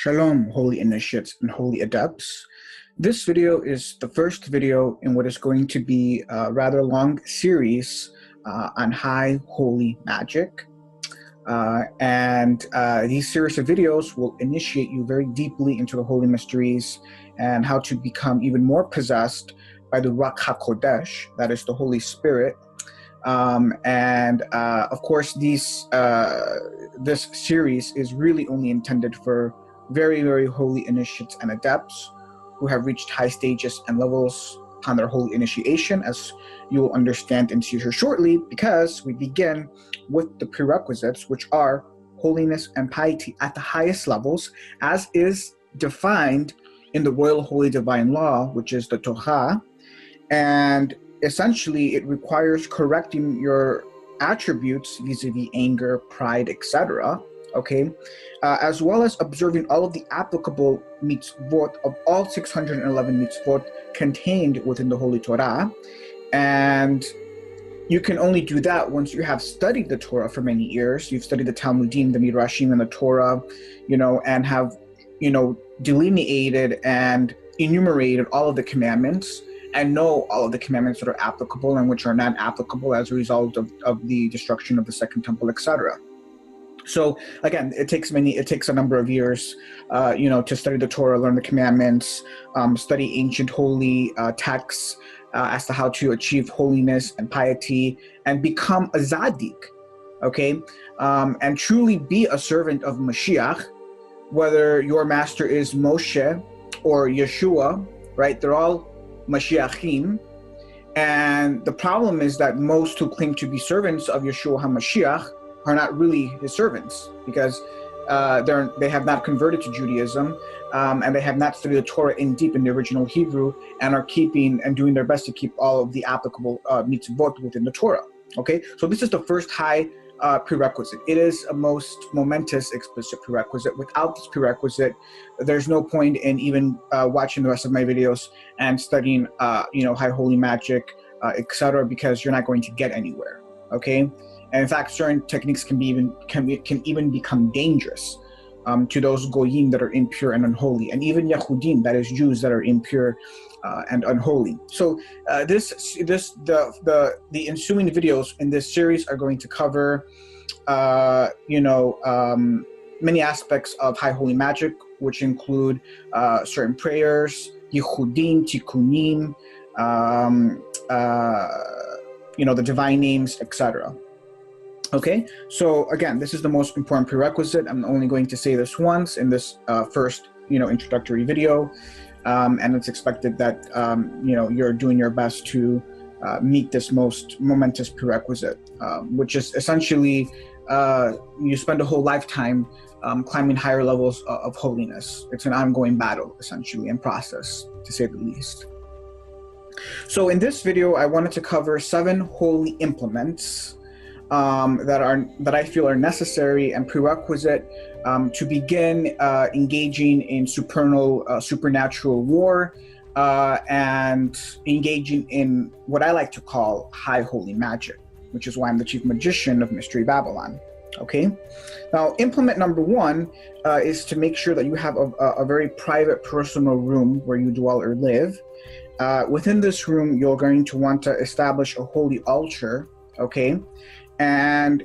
Shalom, holy initiates and holy adepts. This video is the first video in what is going to be a rather long series on high holy magic. These series of videos will initiate you very deeply into the holy mysteries and how to become even more possessed by the Ruach HaKodesh, that is the Holy Spirit. Of course, this series is really only intended for very, very holy initiates and adepts who have reached high stages and levels upon their holy initiation, as you will understand and see here shortly, because we begin with the prerequisites, which are holiness and piety at the highest levels, as is defined in the Royal Holy Divine Law, which is the Torah. And essentially, it requires correcting your attributes vis-a-vis anger, pride, etc., okay, as well as observing all of the applicable mitzvot of all 611 mitzvot contained within the Holy Torah. And you can only do that once you have studied the Torah for many years. You've studied the Talmudim, the Midrashim, and the Torah, and have, delineated and enumerated all of the commandments and know all of the commandments that are applicable and which are not applicable as a result of the destruction of the Second Temple, etc. So again, it takes a number of years, to study the Torah, learn the commandments, study ancient holy texts as to how to achieve holiness and piety and become a tzaddik, okay? And truly be a servant of Mashiach, whether your master is Moshe or Yeshua, right? They're all Mashiachim. And the problem is that most who claim to be servants of Yeshua HaMashiach are not really his servants, because they have not converted to Judaism, and they have not studied the Torah in deep in the original Hebrew, and are keeping and doing their best to keep all of the applicable mitzvot within the Torah. Okay, so this is the first high prerequisite. It is a most momentous explicit prerequisite. Without this prerequisite, there's no point in even watching the rest of my videos and studying, high holy magic, etc., because you're not going to get anywhere. Okay. And in fact, certain techniques can even become dangerous to those goyim that are impure and unholy, and even Yehudim, that is Jews that are impure and unholy. So the ensuing videos in this series are going to cover many aspects of high holy magic, which include certain prayers, yichudim, tikkunim, the divine names, etc. Okay, so again, this is the most important prerequisite. I'm only going to say this once in this first, introductory video, and it's expected that you're doing your best to meet this most momentous prerequisite, which is essentially you spend a whole lifetime climbing higher levels of holiness. It's an ongoing battle, essentially, and process, to say the least. So in this video, I wanted to cover 7 holy implements that I feel are necessary and prerequisite to begin engaging in supernatural war and engaging in what I like to call high holy magic, which is why I'm the chief magician of Mystery Babylon. Okay, now implement number 1 is to make sure that you have a very private personal room where you dwell or live. Within this room, you're going to want to establish a holy altar, okay? And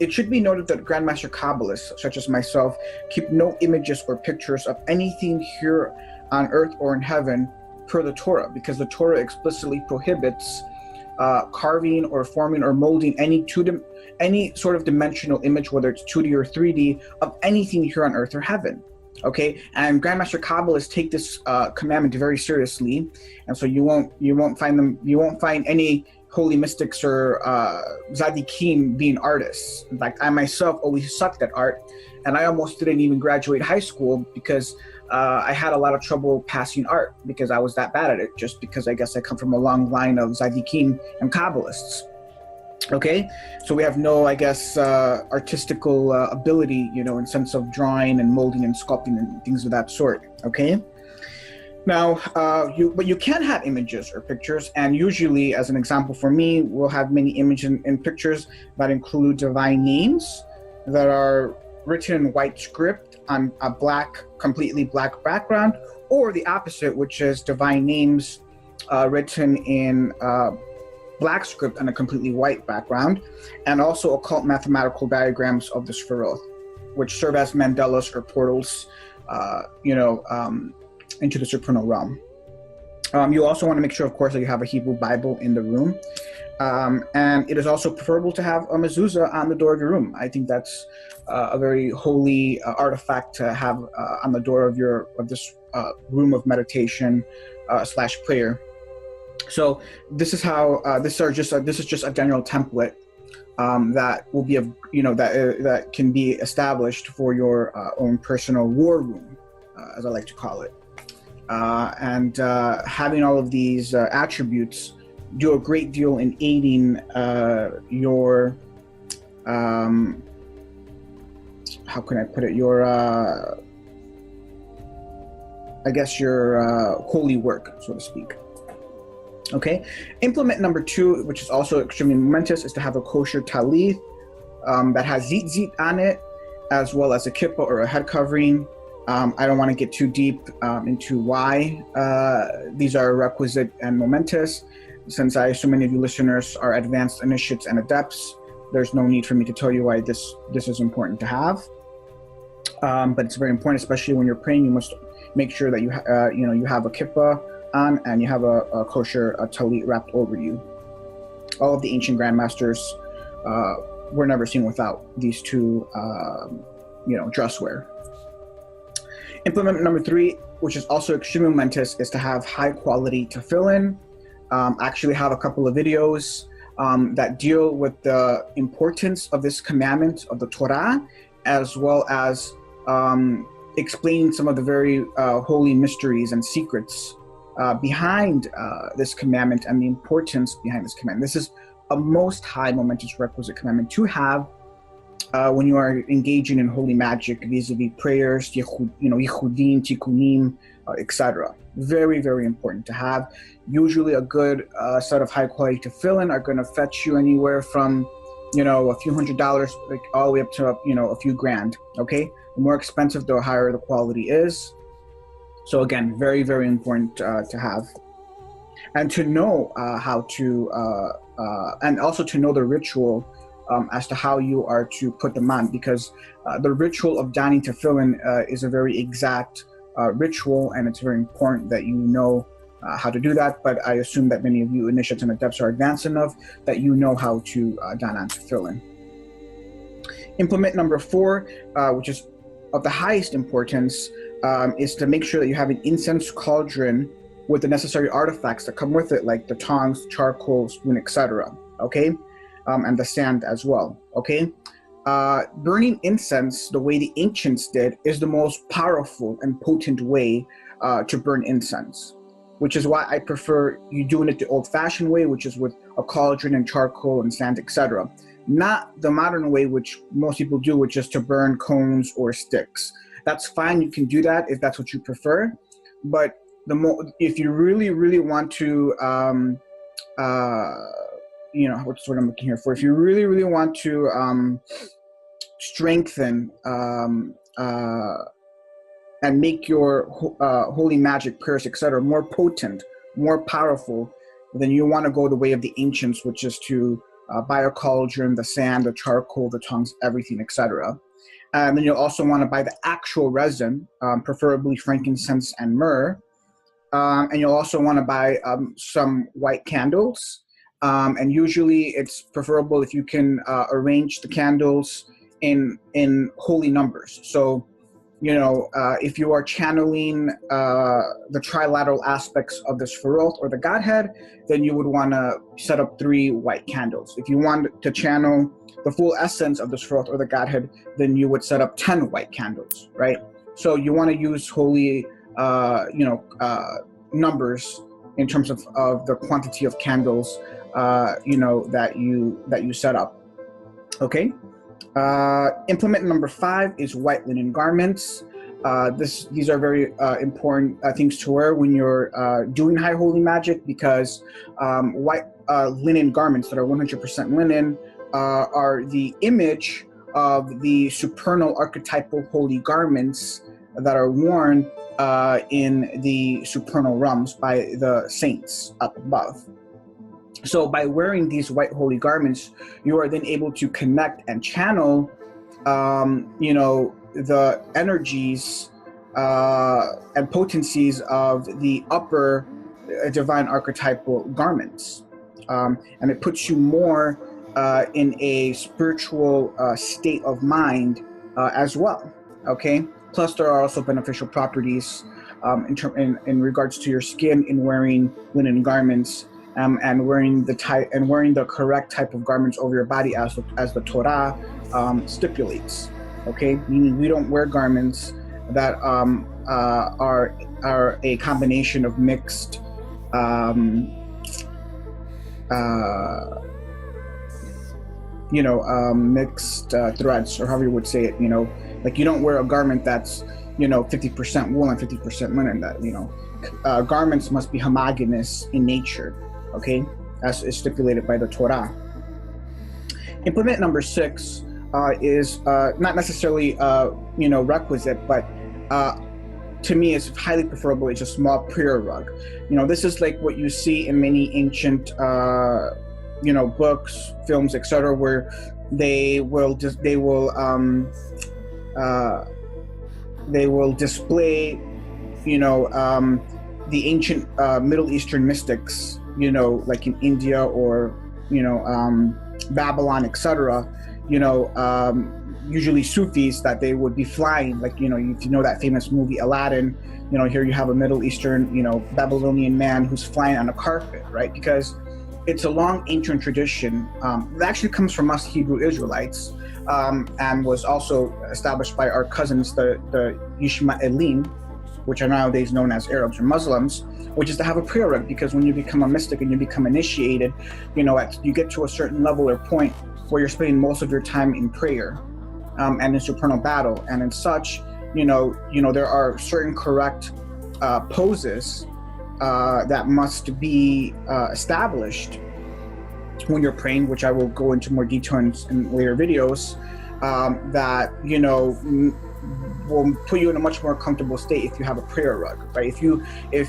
it should be noted that Grandmaster Kabbalists, such as myself, keep no images or pictures of anything here on earth or in heaven per the Torah, because the Torah explicitly prohibits carving or forming or molding any sort of dimensional image, whether it's 2D or 3D, of anything here on earth or heaven. Okay, and Grandmaster Kabbalists take this commandment very seriously, and so you won't find any holy mystics or tzaddikim being artists. In fact, I myself always sucked at art, and I almost didn't even graduate high school because I had a lot of trouble passing art because I was that bad at it, just because I guess I come from a long line of tzaddikim and Kabbalists. Okay, so we have no, artistical ability, in sense of drawing and molding and sculpting and things of that sort. Okay. Now, but you can have images or pictures, and usually, as an example for me, we'll have many images and pictures that include divine names that are written in white script on a completely black background, or the opposite, which is divine names written in black script on a completely white background, and also occult mathematical diagrams of the Sphirot, which serve as mandalas or portals, into the supernal realm. You also want to make sure, of course, that you have a Hebrew Bible in the room. And it is also preferable to have a mezuzah on the door of your room. I think that's a very holy artifact to have on the door of this room of meditation / prayer. So this is how this is just a general template that will be that can be established for your own personal war room, as I like to call it. And having all of these attributes do a great deal in aiding your how can I put it, your holy work, so to speak. Okay, implement number 2, which is also extremely momentous, is to have a kosher talit that has zit on it, as well as a kippah or a head covering. I don't want to get too deep into why these are requisite and momentous, since I assume many of you listeners are advanced initiates and adepts. There's no need for me to tell you why this is important to have. But it's very important, especially when you're praying. You must make sure that you have a kippah on, and you have a kosher talit wrapped over you. All of the ancient grandmasters were never seen without these two, dress wear. Implement number 3, which is also extremely momentous, is to have high quality tefillin. I actually have a couple of videos that deal with the importance of this commandment of the Torah, as well as explaining some of the very holy mysteries and secrets behind this commandment and the importance behind this commandment. This is a most high momentous requisite commandment to have when you are engaging in holy magic vis-a-vis prayers, yichudim, tikkunim, etc. Very, very important to have. Usually a good set of high quality tefillin are going to fetch you anywhere from, a few $100s, like all the way up to, a few grand. Okay. The more expensive, the higher the quality is. So again, very, very important to have. And to know how to, and also to know the ritual as to how you are to put them on, because the ritual of donning tefillin is a very exact ritual, and it's very important that you know how to do that. But I assume that many of you initiates and adepts are advanced enough that you know how to don on tefillin. Implement number 4, which is of the highest importance, is to make sure that you have an incense cauldron with the necessary artifacts that come with it, like the tongs, charcoal, spoon, etc. Okay, and the sand as well. Okay, burning incense the way the ancients did is the most powerful and potent way to burn incense, which is why I prefer you doing it the old-fashioned way, which is with a cauldron and charcoal and sand, etc. Not the modern way, which most people do, which is to burn cones or sticks. That's fine. You can do that if that's what you prefer. But if you really, really want to, what's what I'm looking here for? If you really, really want to strengthen and make your holy magic prayers, etc., more potent, more powerful, then you want to go the way of the ancients, which is to buy a cauldron, the sand, the charcoal, the tongs, everything, etc. And then you'll also want to buy the actual resin, preferably frankincense and myrrh. And you'll also want to buy some white candles. And usually it's preferable if you can arrange the candles in holy numbers. So, if you are channeling the trilateral aspects of the Sphirot or the Godhead, then you would want to set up 3 white candles. If you want to channel the full essence of the Sphirot or the Godhead, then you would set up 10 white candles, right? So you want to use holy, numbers in terms of the quantity of candles, that you set up. Okay. Implement number 5 is white linen garments. These are very important things to wear when you're doing high holy magic, because white linen garments that are 100% linen are the image of the supernal archetypal holy garments that are worn in the supernal realms by the saints up above. So by wearing these white holy garments, you are then able to connect and channel, the energies and potencies of the upper divine archetypal garments. And it puts you more in a spiritual state of mind as well. Okay. Plus, there are also beneficial properties in regards to your skin in wearing linen garments and wearing the correct type of garments over your body as the Torah stipulates. Okay, meaning we don't wear garments that are a combination of mixed mixed threads, or however you would say it. Like you don't wear a garment that's 50% wool and 50% linen. That garments must be homogeneous in nature. Okay, as is stipulated by the Torah. Implement number 6 is not necessarily requisite, but to me is highly preferable. It's a small prayer rug. This is like what you see in many ancient books, films, etc., where they will display the ancient Middle Eastern mystics, like in India or Babylon, etc. Usually Sufis, that they would be flying, like if you know that famous movie Aladdin, here you have a Middle Eastern Babylonian man who's flying on a carpet, right? Because it's a long ancient tradition that actually comes from us Hebrew Israelites, and was also established by our cousins, the Yishmaelim, which are nowadays known as Arabs or Muslims, which is to have a prayer rug, because when you become a mystic and you become initiated, you get to a certain level or point where you're spending most of your time in prayer and in supernal battle, and in such, there are certain correct poses that must be established when you're praying, which I will go into more detail in later videos, that will put you in a much more comfortable state if you have a prayer rug, right?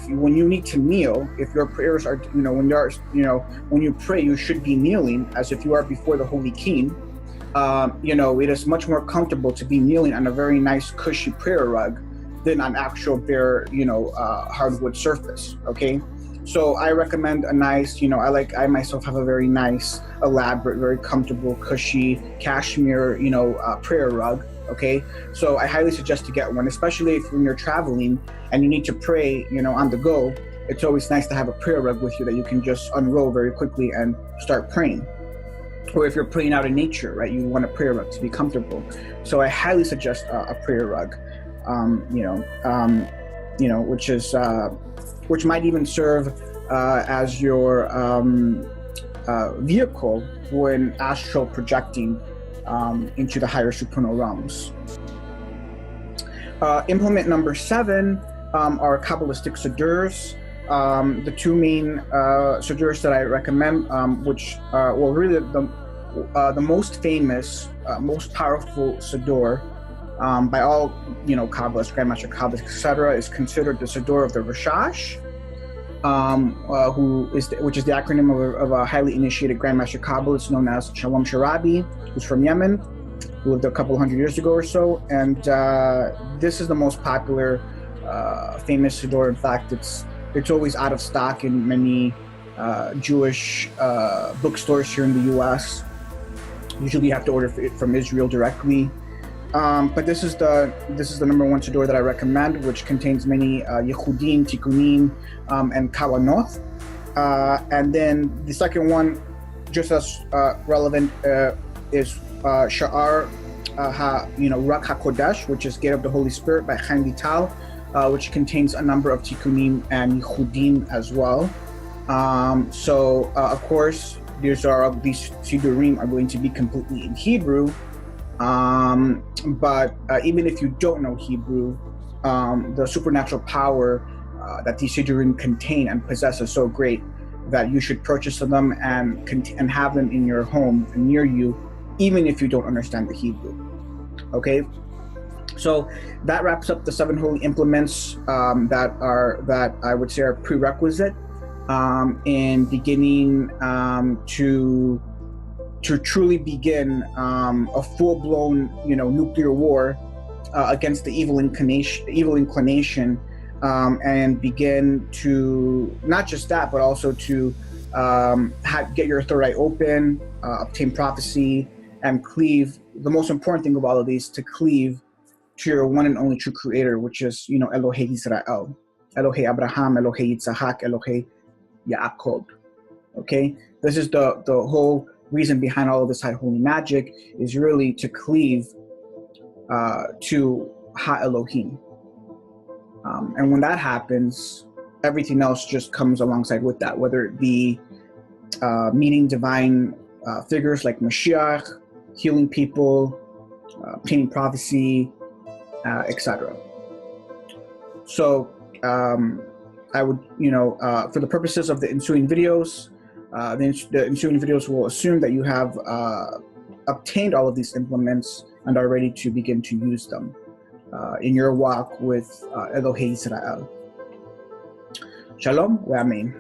When you need to kneel, if your prayers are, when you pray, you should be kneeling as if you are before the Holy King. It is much more comfortable to be kneeling on a very nice, cushy prayer rug than on actual bare, hardwood surface. Okay, so I recommend a nice, I myself have a very nice, elaborate, very comfortable, cushy cashmere, prayer rug. Okay, so I highly suggest to get one, especially when you're traveling and you need to pray, on the go. It's always nice to have a prayer rug with you that you can just unroll very quickly and start praying. Or if you're praying out in nature, right, you want a prayer rug to be comfortable. So I highly suggest a prayer rug, which might even serve as your vehicle when astral projecting into the higher supernal realms. Implement number 7 are Kabbalistic Sidurs. The two main Sidurs that I recommend, which really the most famous, most powerful Siddur by all Kabbalists, Grandmaster Kabbalists, etc., is considered the Siddur of the Rishash, which is the acronym of a highly initiated Grandmaster Kabbalist known as Shalom Sharabi, who's from Yemen, who lived a couple hundred years ago or so. And this is the most popular, famous Siddur. In fact, it's always out of stock in many Jewish bookstores here in the U.S. Usually you have to order it from Israel directly. But this is the number 1 Siddur that I recommend, which contains many Yehudim, Tikkunim, and Kawanot. And then the second one, just as relevant, is Sha'ar Rak HaKodesh, which is Gate of the Holy Spirit by Chaim Vital, which contains a number of Tikkunim and Yehudim as well. So of course, these Siddurim are going to be completely in Hebrew. But even if you don't know Hebrew, the supernatural power that these Siddurim contain and possess is so great that you should purchase them and have them in your home near you even if you don't understand the Hebrew. Okay, so that wraps up the 7 holy implements that I would say are prerequisite in beginning to truly begin a full-blown, nuclear war against the evil inclination, and begin to not just that, but also to get your third eye open, obtain prophecy, and cleave. The most important thing of all of these, to cleave to your one and only true Creator, which is, Elohei Israel, Elohei Abraham, Elohei Yitzhak, Elohei Yaakov. Okay, this is the whole reason behind all of this high holy magic, is really to cleave to Ha Elohim. And when that happens, everything else just comes alongside with that, whether it be meeting divine figures like Mashiach, healing people, obtaining prophecy, etc. So I would, for the purposes of the ensuing videos, the ensuing videos will assume that you have obtained all of these implements and are ready to begin to use them in your walk with Elohei Israel. Shalom, Amen.